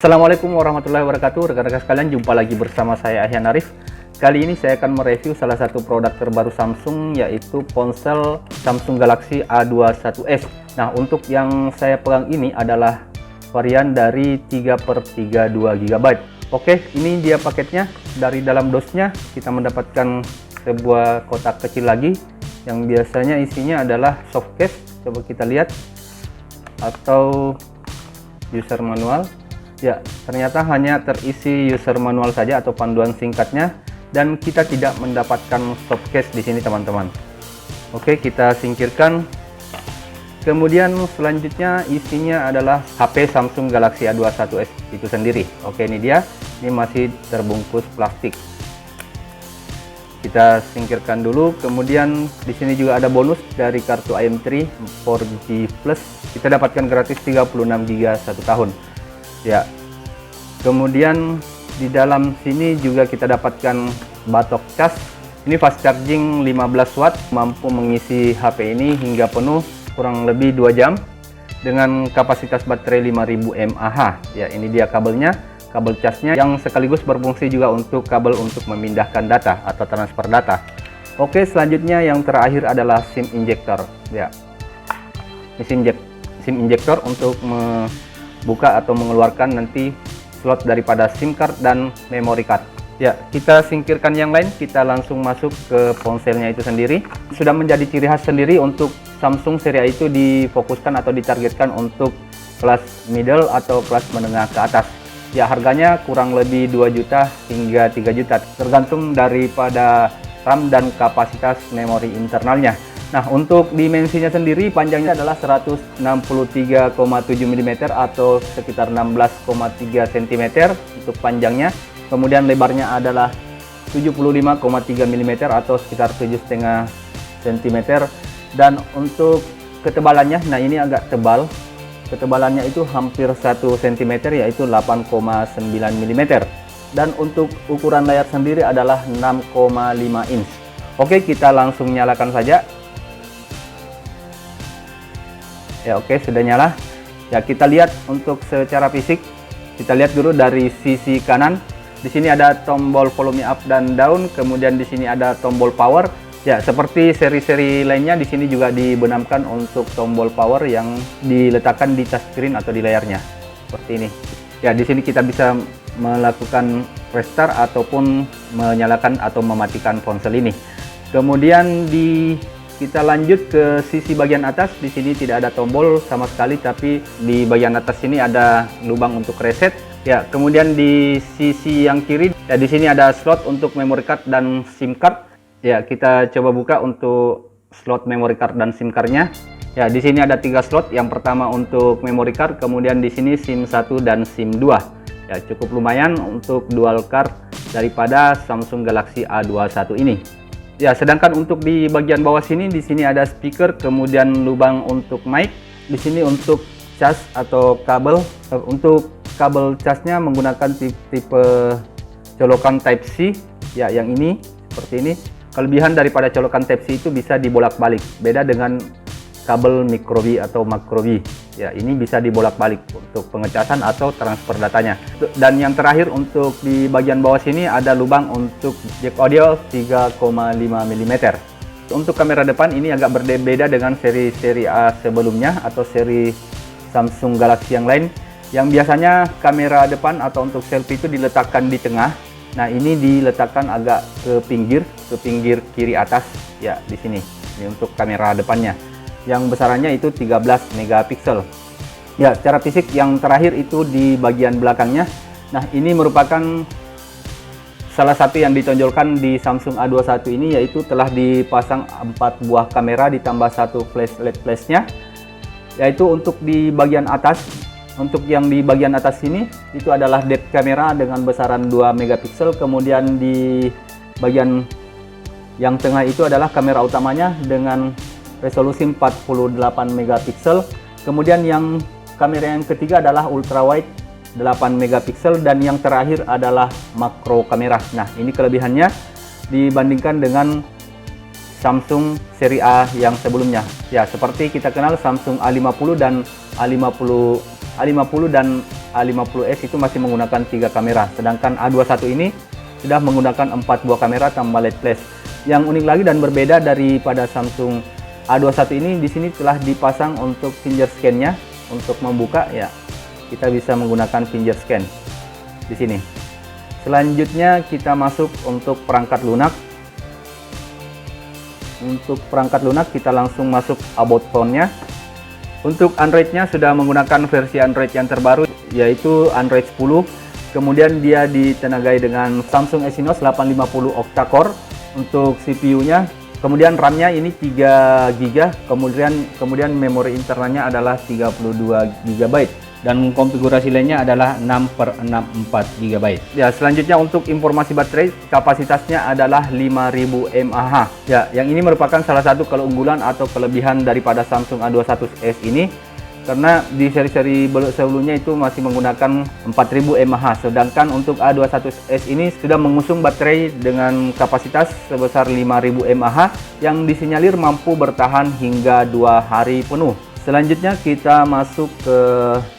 Assalamualaikum warahmatullahi wabarakatuh. Rekan-rekan sekalian, jumpa lagi bersama saya Ahyan Arif. Kali ini saya akan mereview salah satu produk terbaru Samsung, yaitu ponsel Samsung Galaxy A21s. Nah, untuk yang saya pegang ini adalah varian dari 3/32 GB. Oke, ini dia paketnya. Dari dalam dosnya kita mendapatkan sebuah kotak kecil lagi yang biasanya isinya adalah soft case. Coba kita lihat, atau user manual. Ya, ternyata hanya terisi user manual saja atau panduan singkatnya, dan kita tidak mendapatkan soft case di sini, teman-teman. Oke, kita singkirkan. Kemudian selanjutnya isinya adalah HP Samsung Galaxy A21s itu sendiri. Oke, ini dia. Ini masih terbungkus plastik. Kita singkirkan dulu. Kemudian di sini juga ada bonus dari kartu IM3 4G Plus. Kita dapatkan gratis 36 GB 1 tahun. Ya, kemudian di dalam sini juga kita dapatkan batok cas. Ini fast charging 15 watt, mampu mengisi HP ini hingga penuh kurang lebih 2 jam dengan kapasitas baterai 5000 mAh. Ya, ini dia kabelnya, kabel casnya yang sekaligus berfungsi juga untuk kabel untuk memindahkan data atau transfer data. Oke, selanjutnya yang terakhir adalah SIM injector. Ya, ini SIM injector untuk buka atau mengeluarkan nanti slot daripada SIM card dan memory card. Ya, kita singkirkan yang lain, kita langsung masuk ke ponselnya itu sendiri. Sudah menjadi ciri khas sendiri untuk Samsung seri A itu difokuskan atau ditargetkan untuk kelas middle atau kelas menengah ke atas. Ya, harganya kurang lebih 2 juta hingga 3 juta, tergantung daripada RAM dan kapasitas memori internalnya. Nah, untuk dimensinya sendiri, panjangnya adalah 163,7 mm atau sekitar 16,3 cm untuk panjangnya. Kemudian lebarnya adalah 75,3 mm atau sekitar 7,5 cm. Dan untuk ketebalannya, nah ini agak tebal. Ketebalannya itu hampir 1 cm, yaitu 8,9 mm. Dan untuk ukuran layar sendiri adalah 6,5 inch. Oke, kita langsung nyalakan saja. Ya, oke, sudah nyala. Ya, kita lihat untuk secara fisik. Kita lihat dulu dari sisi kanan. Di sini ada tombol volume up dan down, kemudian di sini ada tombol power. Ya, seperti seri-seri lainnya, di sini juga dibenamkan untuk tombol power yang diletakkan di touchscreen atau di layarnya. Seperti ini. Ya, di sini kita bisa melakukan restart ataupun menyalakan atau mematikan ponsel ini. Kemudian kita lanjut ke sisi bagian atas. Di sini tidak ada tombol sama sekali, tapi di bagian atas sini ada lubang untuk reset. Ya, kemudian di sisi yang kiri, ya di sini ada slot untuk memory card dan SIM card. Ya, kita coba buka untuk slot memory card dan SIM cardnya. Ya, di sini ada 3 slot. Yang pertama untuk memory card, kemudian di sini SIM 1 dan SIM 2. Ya, cukup lumayan untuk dual card daripada Samsung Galaxy A21 ini. Ya, sedangkan untuk di bagian bawah sini, di sini ada speaker, kemudian lubang untuk mic. Di sini untuk cas atau kabel. Untuk kabel casnya menggunakan tipe colokan Type C. Ya, yang ini seperti ini. Kelebihan daripada colokan Type C itu bisa dibolak-balik. Beda dengan kabel micro:b atau macro:b. Ya, ini bisa dibolak-balik untuk pengecasan atau transfer datanya. Dan yang terakhir untuk di bagian bawah sini ada lubang untuk jack audio 3,5 mm. Untuk kamera depan ini agak berbeda dengan seri A sebelumnya atau seri Samsung Galaxy yang lain, yang biasanya kamera depan atau untuk selfie itu diletakkan di tengah. Nah, ini diletakkan agak ke pinggir kiri atas. Ya, di sini. Ini untuk kamera depannya, yang besarannya itu 13 megapiksel. Ya, secara fisik yang terakhir itu di bagian belakangnya. Nah, ini merupakan salah satu yang ditonjolkan di Samsung A21 ini, yaitu telah dipasang 4 buah kamera ditambah 1 flash LED flashnya. Yaitu untuk di bagian atas, untuk yang di bagian atas ini itu adalah depth kamera dengan besaran 2 megapiksel. Kemudian di bagian yang tengah itu adalah kamera utamanya dengan resolusi 48 megapiksel. Kemudian yang kamera yang ketiga adalah ultra wide 8 megapiksel, dan yang terakhir adalah makro kamera. Nah, ini kelebihannya dibandingkan dengan Samsung seri A yang sebelumnya. Ya, seperti kita kenal Samsung A50 dan A50 dan A50s itu masih menggunakan 3 kamera, sedangkan A21 ini sudah menggunakan 4 buah kamera tambah LED flash. Yang unik lagi dan berbeda daripada Samsung A21 ini, di sini telah dipasang untuk finger scan-nya. Untuk membuka ya, kita bisa menggunakan finger scan di sini. Selanjutnya kita masuk untuk perangkat lunak. Untuk perangkat lunak kita langsung masuk about phone-nya. Untuk Android-nya sudah menggunakan versi Android yang terbaru, yaitu Android 10. Kemudian dia ditenagai dengan Samsung Exynos 850 octa-core untuk CPU-nya. Kemudian RAM-nya ini 3 GB, kemudian memori internalnya adalah 32 GB. Dan konfigurasi lainnya adalah 6/64 GB. Ya, selanjutnya untuk informasi baterai, kapasitasnya adalah 5000 mAh. Ya, yang ini merupakan salah satu keunggulan atau kelebihan daripada Samsung A21s ini, karena di seri-seri sebelumnya itu masih menggunakan 4000 mAh, sedangkan untuk A21s ini sudah mengusung baterai dengan kapasitas sebesar 5000 mAh yang disinyalir mampu bertahan hingga 2 hari penuh. Selanjutnya kita masuk ke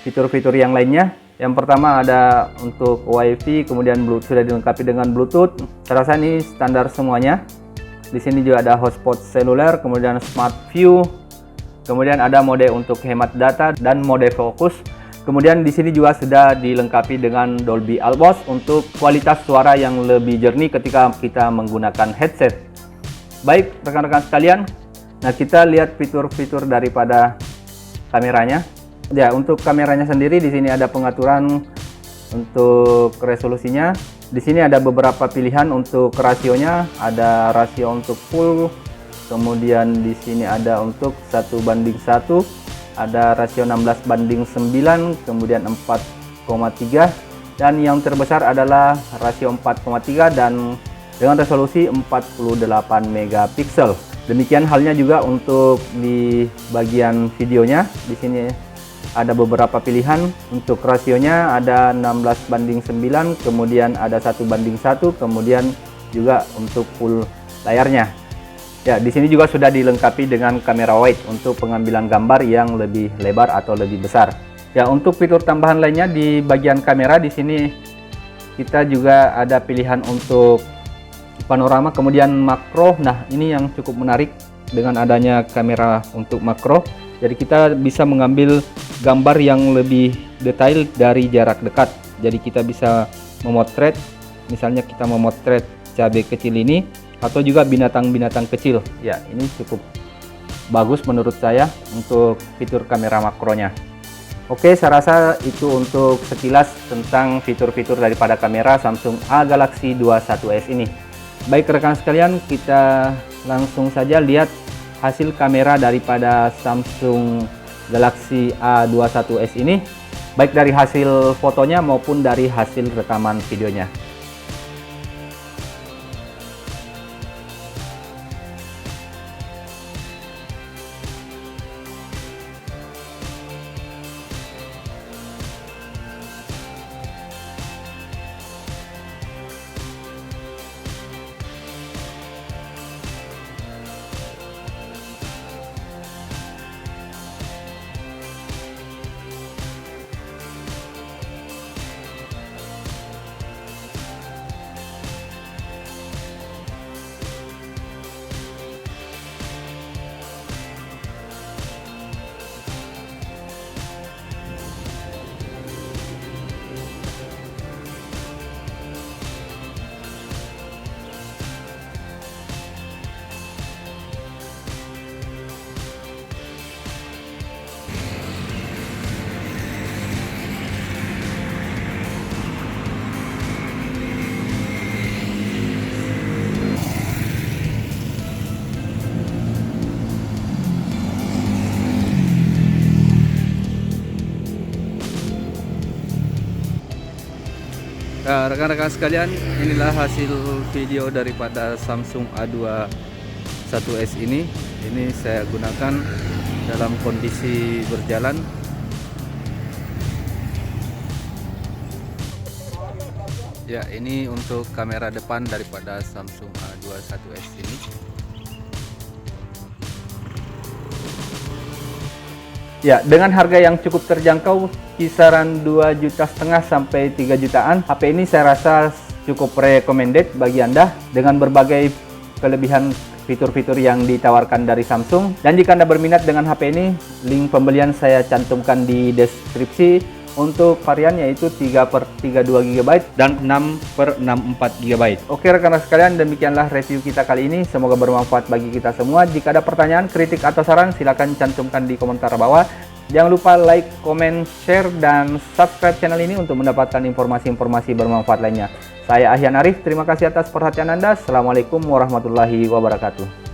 fitur-fitur yang lainnya. Yang pertama ada untuk WiFi, kemudian Bluetooth, sudah dilengkapi dengan Bluetooth. Saya rasa ini standar semuanya. Di sini juga ada hotspot seluler, kemudian Smart View, kemudian ada mode untuk hemat data dan mode fokus. Kemudian di sini juga sudah dilengkapi dengan Dolby Atmos untuk kualitas suara yang lebih jernih ketika kita menggunakan headset. Baik rekan-rekan sekalian, nah kita lihat fitur-fitur daripada kameranya. Ya, untuk kameranya sendiri di sini ada pengaturan untuk resolusinya. Di sini ada beberapa pilihan untuk rasionya, ada rasio untuk full, kemudian di sini ada untuk 1:1, ada rasio 16:9, kemudian 4,3, dan yang terbesar adalah rasio 4,3 dan dengan resolusi 48 megapiksel. Demikian halnya juga untuk di bagian videonya. Di sini ada beberapa pilihan untuk rasionya, ada 16:9, kemudian ada 1:1, kemudian juga untuk full layarnya. Ya, di sini juga sudah dilengkapi dengan kamera wide untuk pengambilan gambar yang lebih lebar atau lebih besar. Ya, untuk fitur tambahan lainnya di bagian kamera di sini kita juga ada pilihan untuk panorama, kemudian makro. Nah, ini yang cukup menarik dengan adanya kamera untuk makro. Jadi kita bisa mengambil gambar yang lebih detail dari jarak dekat. Jadi kita bisa memotret, misalnya kita memotret cabai kecil ini atau juga binatang-binatang kecil. Ya, ini cukup bagus menurut saya untuk fitur kamera makronya. Oke, saya rasa itu untuk sekilas tentang fitur-fitur daripada kamera Samsung A Galaxy 21s ini. Baik rekan sekalian, kita langsung saja lihat hasil kamera daripada Samsung Galaxy A21s ini, baik dari hasil fotonya maupun dari hasil rekaman videonya. Nah, rekan-rekan sekalian, inilah hasil video daripada Samsung A21s ini. Ini saya gunakan dalam kondisi berjalan. Ya, ini untuk kamera depan daripada Samsung A21s ini. Ya, dengan harga yang cukup terjangkau, kisaran 2,5 juta sampai 3 jutaan, HP ini saya rasa cukup recommended bagi Anda dengan berbagai kelebihan fitur-fitur yang ditawarkan dari Samsung. Dan jika Anda berminat dengan HP ini, link pembelian saya cantumkan di deskripsi. Untuk varian yaitu 3/32 GB dan 6/64 GB. Oke rekan-rekan sekalian, demikianlah review kita kali ini. Semoga bermanfaat bagi kita semua. Jika ada pertanyaan, kritik atau saran, silakan cantumkan di komentar bawah. Jangan lupa like, comment, share, dan subscribe channel ini untuk mendapatkan informasi-informasi bermanfaat lainnya. Saya Ahyan Arif, terima kasih atas perhatian Anda. Assalamualaikum warahmatullahi wabarakatuh.